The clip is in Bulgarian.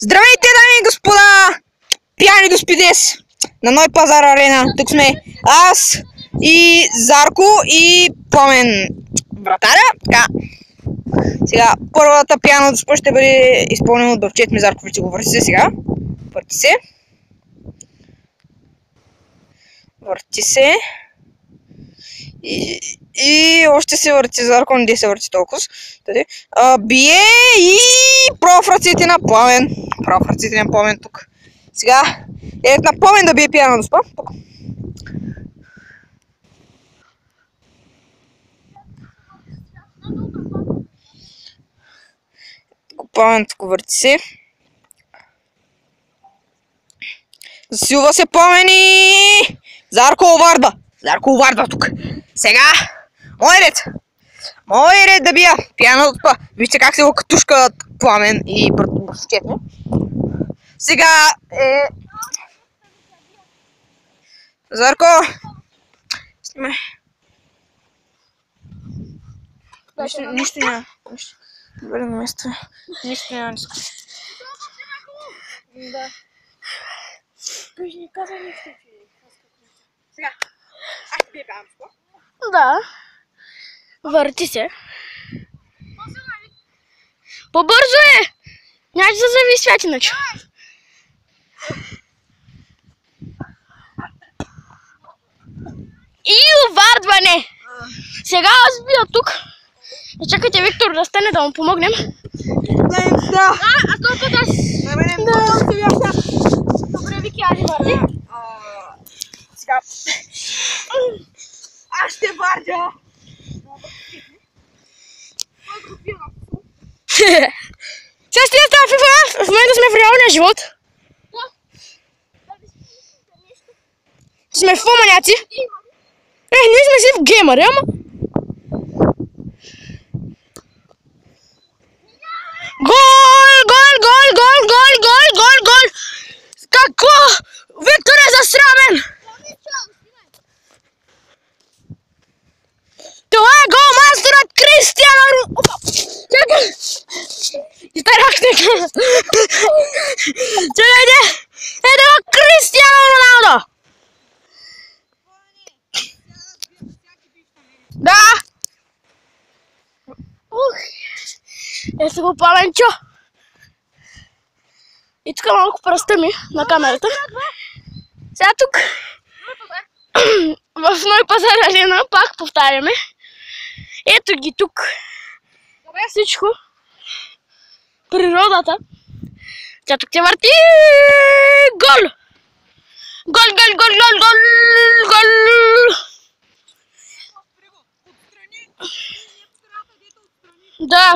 Здравейте, дами и господа! Пияни доспидес на Ной пазар арена. Тук сме аз и Зарко и Пламен вратаря. Така. Сега първата пияна доспа ще бъде изпълнена от Бавчет ми. Зарко, вече го върти се сега. Върти се. Върти се. И още се върти Зарко, не се върти толкова. Бие и право в ръцете на Пламен. Право в ръцете на Пламен тук. Сега е на Пламен да бие пияна доспа. Тук. Пламен тук върти се. Засилва се Пламен и... Зарко овардва. Зарко овардва тук. Сега, мой ред. Мой ред да бия пияна доспа. Вижте как се го катушка Пламен и Бавчет ми. Сега е... Зарко! Снимай. Нищо няма. Добре на место. Нищо няма. Да. Кажи, не казвай нищо. Сега. Аз ще бия пияна доспа. Да. Върти се. По-бързо е! Няма да зави свят иначе. И увардване! Сега аз бия тук. Чакайте Виктор да стане да му помогнем. Да! А толкова да... Да. Добре, Вики, аз върви. Сега. Аз ще вардя! Сега ще става FIFA, в момента сме в реалния живот. Сме в маняци. Ние сме си в геймъри, ама... Гол, гол, гол, гол, гол, гол, гол, гол! Какво? Виктор е засрамен! Това е голмастерът Кристиано Роналдо! Чакай! Изтарахте! Чакайте! Ето го Кристиано Роналдо! Да! Ето го Паленчо! И тук малко пръста ми на камерата. Сега тук в Ной пазар арена пак повтаряме. Ето ги тук. Всичко. Природата. Тя тук те върти. Гол! Гол, гол, гол, гол, гол, гол! Да.